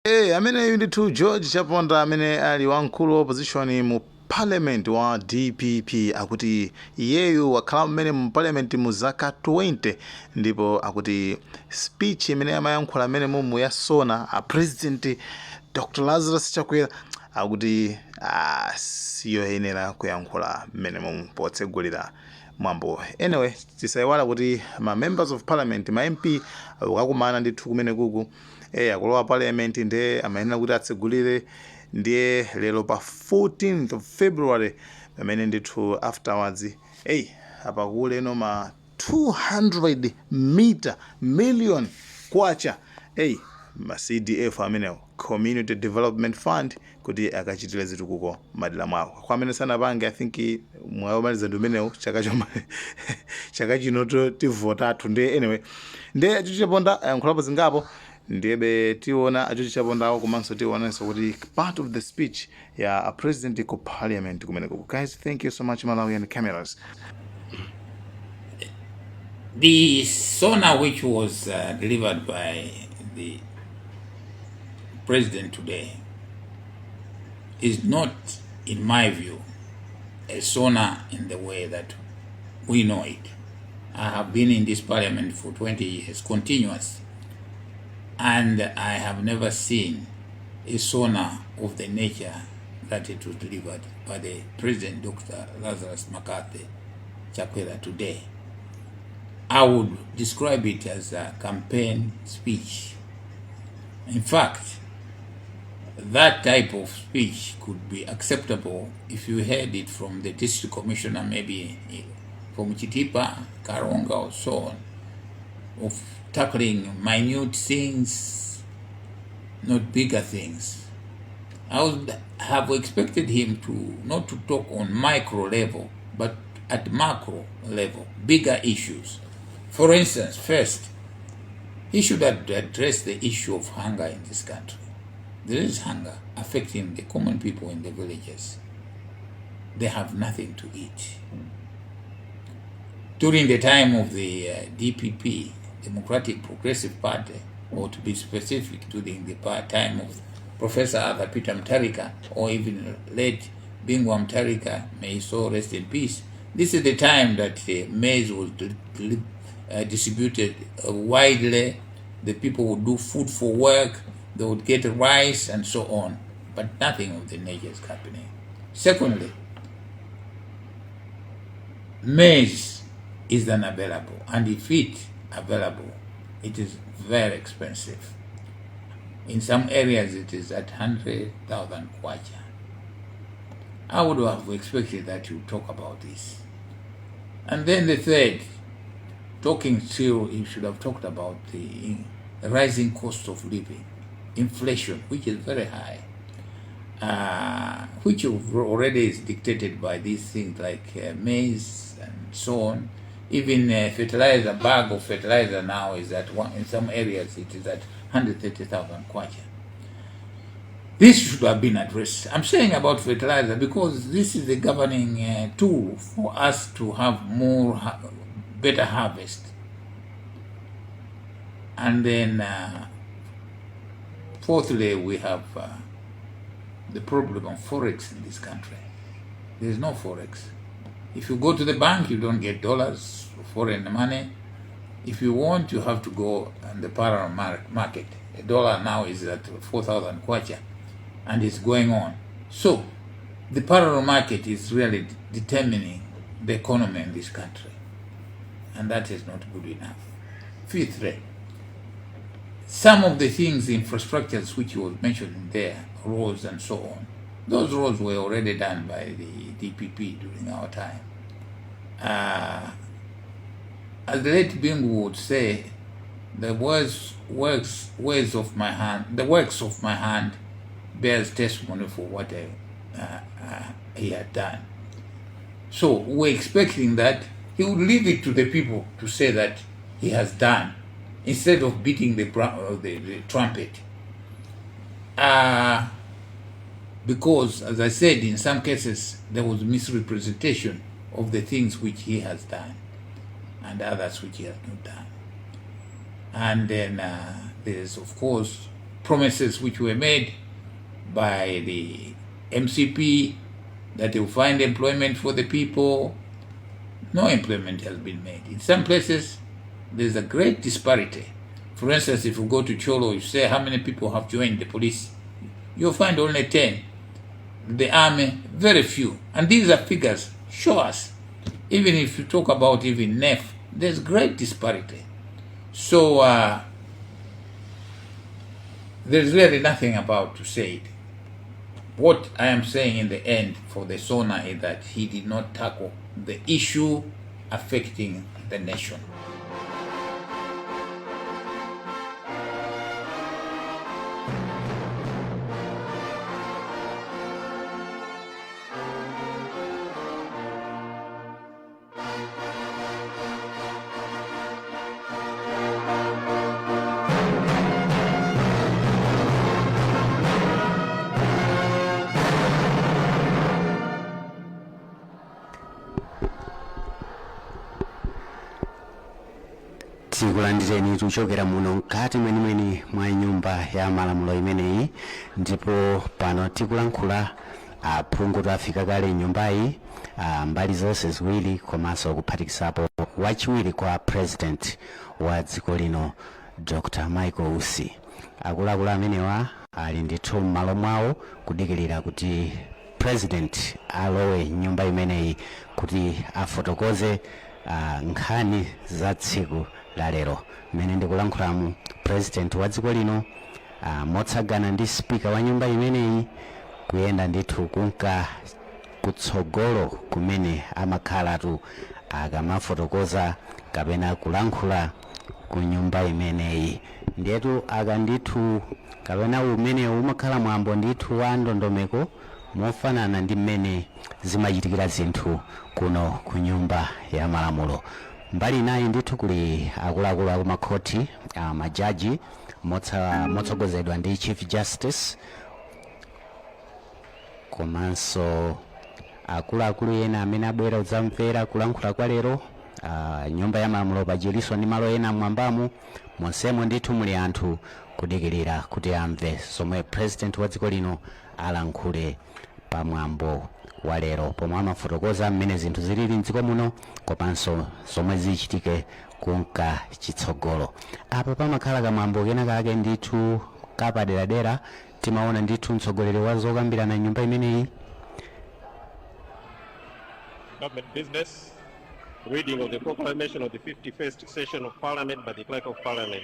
Amene yundi tu George Chaponda amene ali wamkulu wa opposition mu parliament wa DPP akuti iyeyu wakhala mmene mu parliament mu zaka 20 ndipo akuti speech imene amayankhula amene mumu ya SONA a President Dr. Lazarus Chakwera akuti siyoyenera kuyankhula mmene mumu potsegulira mwambo. Anyway, tisayiwala kuti ma members of parliament ma MP akakumana ndithu kumene kuku akulowa parliament ndiye amayenera kuti atsegulire ndiye lero pa 14th of February pamene ndithu afterwards apakule no ma 200 million kwacha ma CDF amenewo Community Development Fund kuti akachitire zitukuko madera mwawo kwa amene sanapange. I think mwayomaliza ndumenewo chaka chino tivota athu ndiye. Anyway, ndiye achuchi Chaponda ayankhulapo zingapo ndiye tiona achuchi Chaponda awo komanso tionanso kuti part of the speech ya a president ku parliament kumeneko. Guys, thank you so much Malawian cameras. The SONA which was delivered by the president today is not, in my view, a SONA in the way that we know it. I have been in this parliament for 20 years, continuous, and I have never seen a SONA of the nature that it was delivered by the President Dr. Lazarus Chakwera today. I would describe it as a campaign speech. In fact, that type of speech could be acceptable if you heard it from the district commissioner, maybe from Chitipa, Karonga, or so on, of tackling minute things, not bigger things. I would have expected him to not to talk on micro level, but at macro level, bigger issues. For instance, first, he should have addressed the issue of hunger in this country. There is hunger affecting the common people in the villages. They have nothing to eat. During the time of the DPP, Democratic Progressive Party, or to be specific, during the time of Professor Arthur Peter Mutharika, or even late Bingwa Mutharika, may he so rest in peace, this is the time that maize was distributed widely. The people would do food for work, they would get rice and so on, but nothing of the nature is happening. Secondly, maize is unavailable, and if it's available, it is very expensive. In some areas, it is at 100,000 kwacha. I would have expected that you talk about this. And then the third, you should have talked about the rising cost of living, inflation, which is very high, which already is dictated by these things like maize and so on. Even fertilizer, bag of fertilizer now is at in some areas it is at 130,000 kwacha. This should have been addressed. I'm saying about fertilizer because this is the governing tool for us to have better harvest. And then fourthly, we have the problem of forex in this country. There is no forex. If you go to the bank, you don't get dollars, foreign money. If you want, you have to go on the parallel market. A dollar now is at 4,000 kwacha, and it's going on. So the parallel market is really determining the economy in this country, and that is not good enough. Fifthly, some of the things, infrastructures which was mentioned there, roads and so on, those roads were already done by the DPP during our time. As the late Bingu would say, the works of my hand bears testimony for what he had done. So we're expecting that he would leave it to the people to say that he has done, instead of beating the trumpet. Because, as I said, in some cases, there was misrepresentation of the things which he has done and others which he has not done. And then there's, of course, promises which were made by the MCP that they will find employment for the people. No employment has been made. In some places, there's a great disparity. For instance, if you go to Cholo, you say how many people have joined the police, you'll find only 10. The army, very few. And these are figures, show us. Even if you talk about even NEF, there's great disparity. So there's really nothing about to say it. What I am saying in the end for the SONA is that he did not tackle the issue affecting the nation. tikulandireni tuchokera muno mkati mwenimweni mwa nyumba ya malamulo imeneyi, ndipo pano tikulankhula aphungu tafika kale nyumbayi mbali zonse ziwiri komanso kuphatikizapo wachiwiri kwa president wa dziko lino Dr. Michael Usi. Akuluakulu amenewa ali ndithu m'malo mwawo kudikirira kuti president alowe nyumba imeneyi kuti afotokoze nkhani za tsiku la lero. Mmene ndikulankhulamu president wa dziko lino motsagana ndi speaker wa nyumba imeneyi kuyenda ndithu kunka kutsogolo kumene amakhalatu akamafotokoza kapena kulankhula ku nyumba imeneyi. Ndetu aka ndithu kapena umene umakhala mwambo ndithu wa ndondomeko mofanana ndi mmene zimachitikira zinthu kuno ku nyumba ya malamulo. Mbali nayi ndithu kuli akuluakulu akumakhoti majaji motsogozedwa ndi Chief Justice komanso akuluakulu ena amene abwera kudzamvera kulankhula kwa lero. Nyumba ya malamulo pajiliswa ndi malo ena mwambamu monsemo ndithu muli anthu kudikirira kuti amve somwe president wa dziko lino alankhule pamwambo wa lero, pomwe amafotokoza mmene zinthu zilili mdziko muno komanso somwe zichitike kunka chitsogolo. Apo pamakhala kamwambo kena kake ndithu kapaderadera, timaona ndithu mtsogoleri wa zokambirana nyumba imeneyi. Government business. Reading of the proclamation of the 51st session of Parliament by the Clerk of Parliament.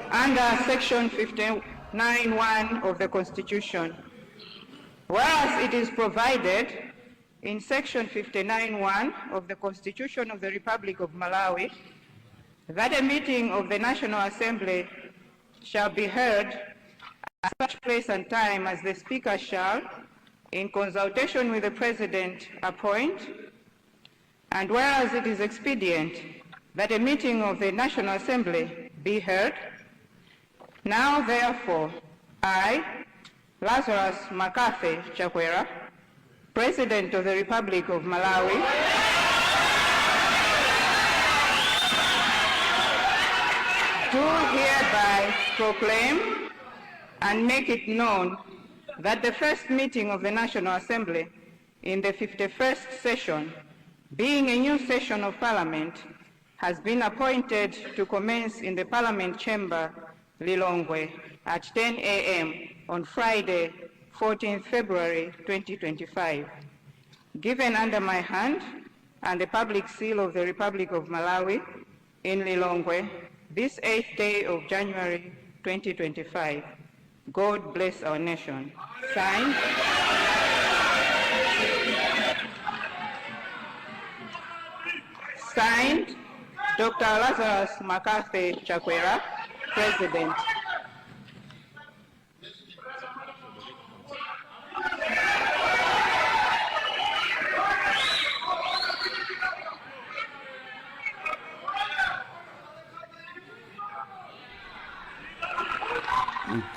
Under Section 59(1) of the Constitution, whereas it is provided in Section 59(1) of the Constitution of the Republic of Malawi that a meeting of the National Assembly shall be held at such place and time as the Speaker shall, in consultation with the President, appoint, and whereas it is expedient that a meeting of the National Assembly be held, now, therefore, I, Lazarus Makafe Chakwera, President of the Republic of Malawi, do hereby proclaim and make it known that the first meeting of the National Assembly in the 51st session, being a new session of Parliament, has been appointed to commence in the Parliament Chamber, Lilongwe, at 10 a.m. on Friday, 14th February 2025. Given under my hand and the public seal of the Republic of Malawi in Lilongwe, this 8th day of January 2025. God bless our nation. Signed, Dr. Lazarus Makafe Chakwera, President.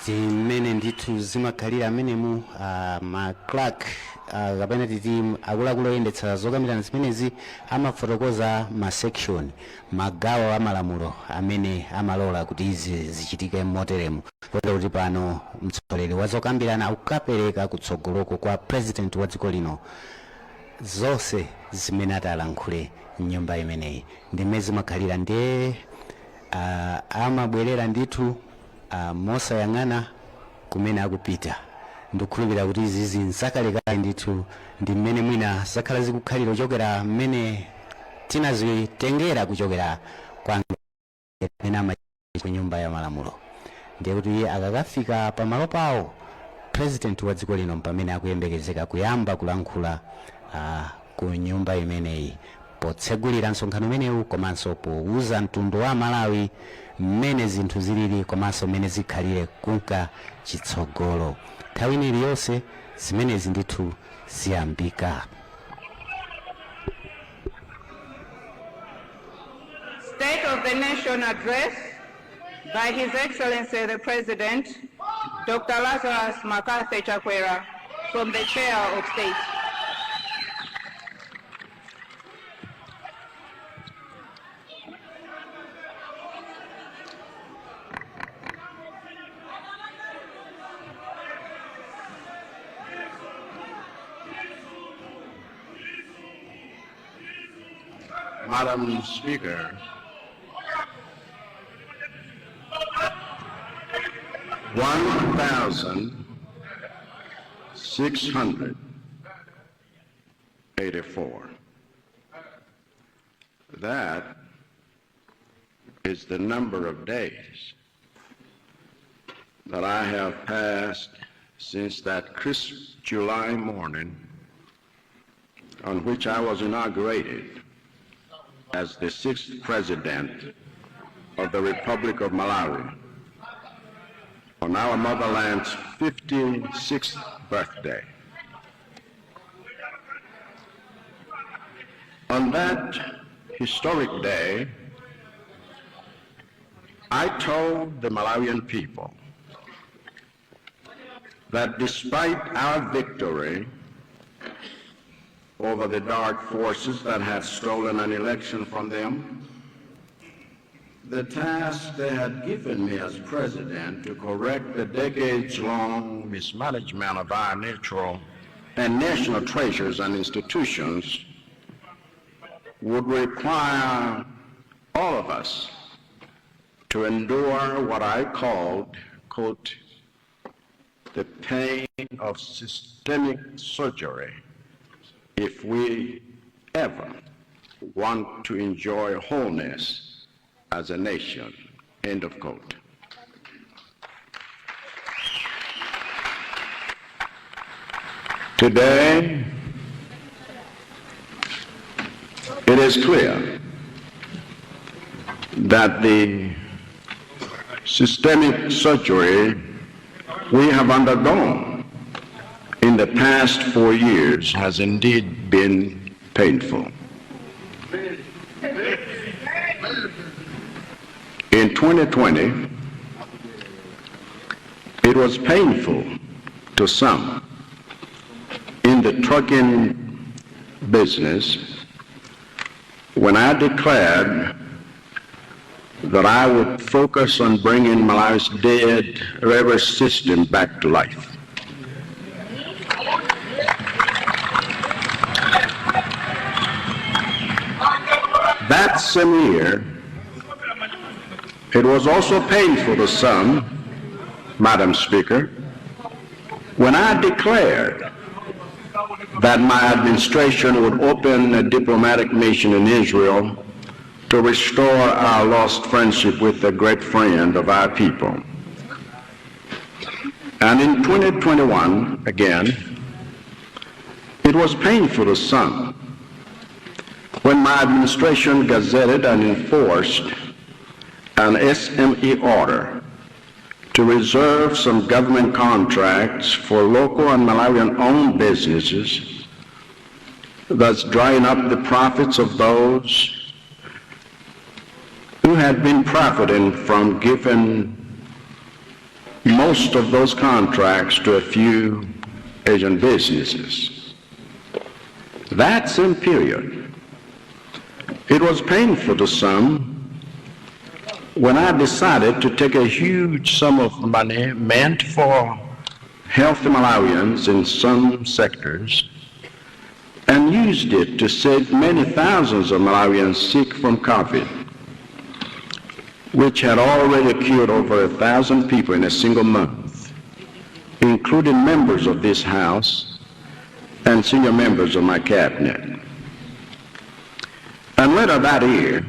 zimene ndithu zimakhalira amenemu ma clerk kapena titi akuluakulu oyendetsa zokambirana zimenezi amafotokoza ma section magawo amalamulo amene amalola kuti izi zichitike moteremu kotero kuti pano mtsogoleri wa zokambirana akukapereka kutsogoloko kwa president wa dziko lino zonse zimene atalankhule mnyumba imeneyi ndimene zimakhalira ndiye amabwerera ndithu mosayang'ana kumene akupita ndikukhulupirira kuti izi nsakalekale ndithu ndi mmene mwina zakhala zikukhalira kuchokera mmene tinazitengera kuchokera kwa amene amachita ku nyumba ya malamulo ndiye kuti iye akakafika pamalo pawo president wa dziko lino pamene akuyembekezeka kuyamba kulankhula ku nyumba imeneyi potsegulira msonkhano umenewu komanso powuza mtundu wa Malawi mmene zinthu zilili komanso mmene zikhalire kunka chitsogolo nthawi iliyonse zimenezi ndithu ziyambika. State of the Nation Address by His Excellency the President, Dr. Lazarus McCarthy Chakwera, from the Chair of State. Madam Speaker, $1,684. That is the number of days that I have passed since that crisp July morning on which I was inaugurated as the 6th President of the Republic of Malawi on our motherland's 56th birthday. On that historic day, I told the Malawian people that despite our victory over the dark forces that had stolen an election from them, the task they had given me as president to correct the decades-long mismanagement of our natural and national treasures and institutions would require all of us to endure what I called, quote, the pain of systemic surgery if we ever want to enjoy wholeness as a nation, end of quote. Today, it is clear that the systemic surgery we have undergone in the past 4 years has indeed been painful. In 2020, it was painful to some in the trucking business when I declared that I would focus on bringing Malawi's dead railway system back to life. That same year, it was also painful to some, Madam Speaker, when I declared that my administration would open a diplomatic mission in Israel to restore our lost friendship with a great friend of our people. And in 2021, again, it was painful to some when my administration gazetted and enforced an SME order to reserve some government contracts for local and Malawian-owned businesses, thus drying up the profits of those who had been profiting from giving most of those contracts to a few Asian businesses. That same period, it was painful to some when I decided to take a huge sum of money meant for healthy Malawians in some sectors and used it to save many thousands of Malawians sick from COVID, which had already killed over 1,000 people in a single month, including members of this House and senior members of my cabinet. And later that year,